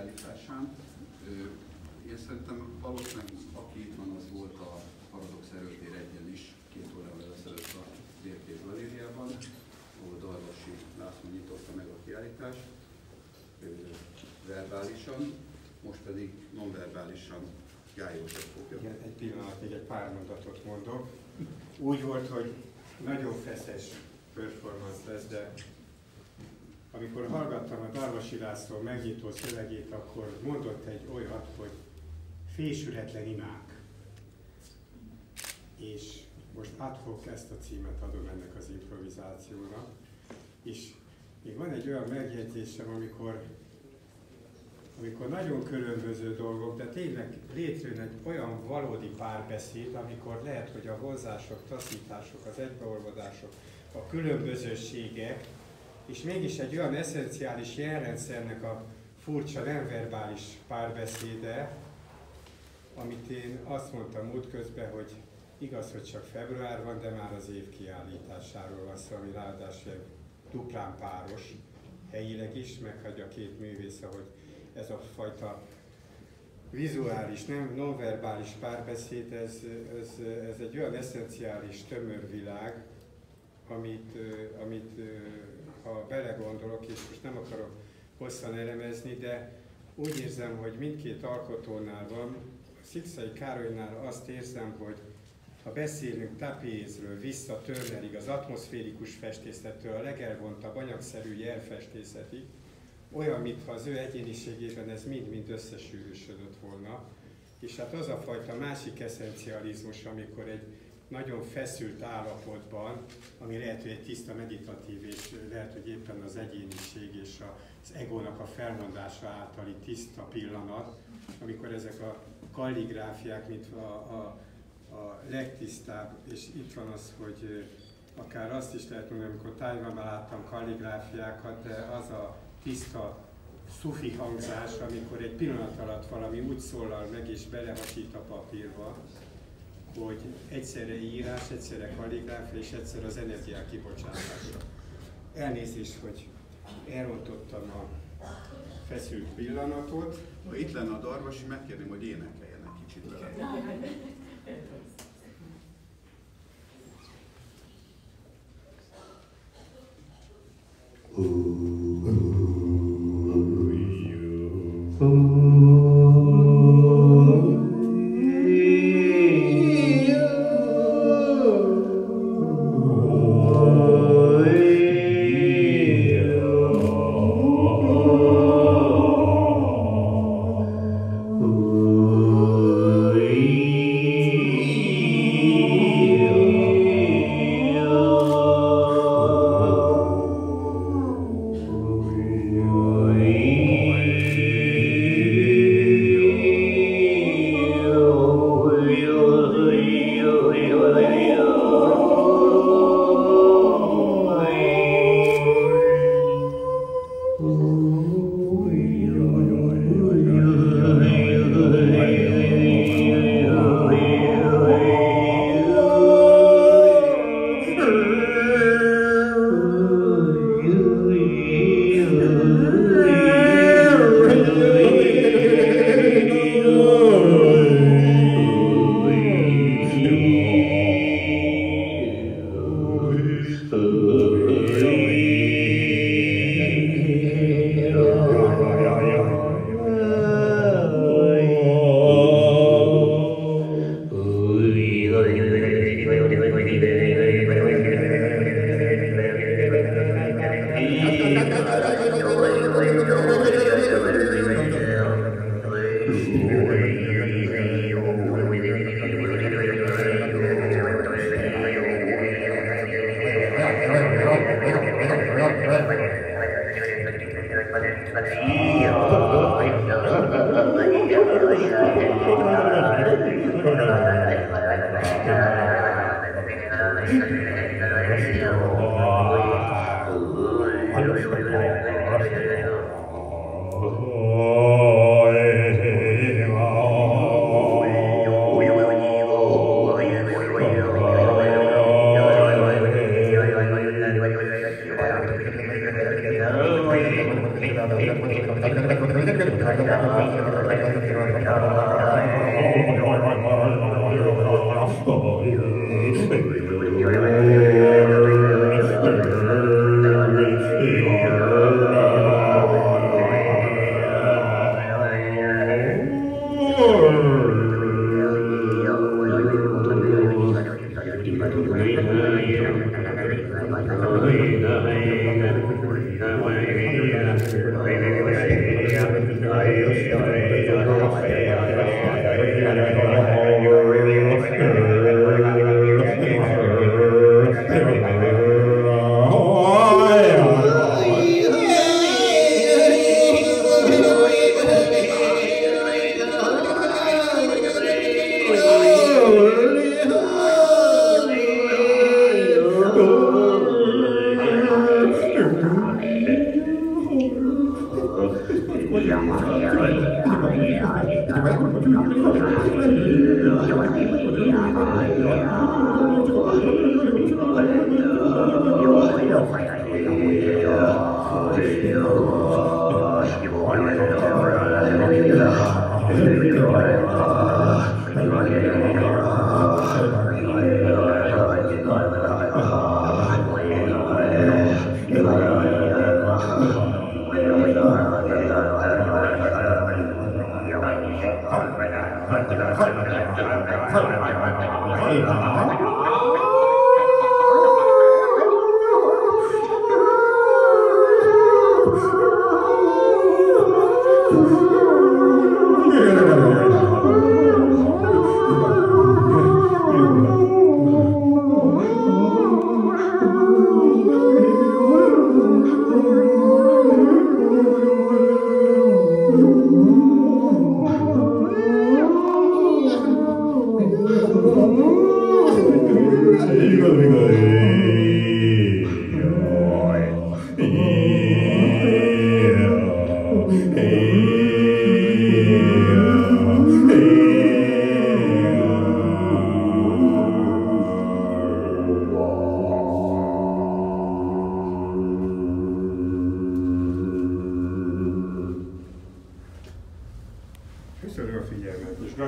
kiállításán. Én szerintem valószínűleg aki itt van, az volt a Paradox Erőtér 1-en is 2 órával ezelőtt a Térkép Galériában, ahol Darvasi László nyitotta meg a kiállítást verbálisan, most pedig nonverbálisan Gály József fogja. Igen, egy pillanat, még egy pár mondatot mondok. Úgy volt, hogy nagyon feszes performance lesz, de amikor hallgattam a Darvasi László megnyitó szövegét, akkor mondott egy olyat, hogy fésülhetlen imák. És most ad hoc ezt a címet adom ennek az improvizációnak. És még van egy olyan megjegyzésem, amikor nagyon különböző dolgok, de tényleg létrejön egy olyan valódi párbeszéd, amikor lehet, hogy a vonzások, taszítások, az egybeolvadások, a különbözőségek, és mégis egy olyan eszenciális jelrendszernek a furcsa, nem verbális párbeszéde, amit én azt mondtam útközben, hogy igaz, hogy csak február van, de már az év kiállításáról van szó, ami ráadásul duplán páros, helyileg is, meghagyja 2 művész, ahogy ez a fajta vizuális, nem nonverbális párbeszéd, ez egy olyan eszenciális, tömör világ, amit ha belegondolok, és most nem akarok hosszan elemezni, de úgy érzem, hogy mindkét alkotónál van. A Szikszay Károlynál azt érzem, hogy ha beszélünk Tapiézről, vissza Turnerig, az atmoszférikus festészettől a legelvontabb anyagszerű jelfestészetig, olyan, mintha az ő egyéniségében ez mind-mind összesűrűsödött volna. És hát az a fajta másik eszencializmus, amikor egy nagyon feszült állapotban, ami lehet, hogy egy tiszta meditatív, és lehet, hogy éppen az egyéniség és az egónak a felmondása általi tiszta pillanat, amikor ezek a kalligráfiák, mint a legtisztább, és itt van az, hogy akár azt is lehet mondani, amikor Tajvanban láttam kalligráfiákat, de az a tiszta szufi hangzás, amikor egy pillanat alatt valami úgy szólal meg és belehasít a papírba, hogy egyszerre írás, egyszerre kalligráfia és egyszerre az energiák kibocsátása. Elnézést, hogy elrontottam a feszült pillanatot. Ha itt lenne a Darvasi, megkérném, hogy énekeljen egy kicsit vele. Digo,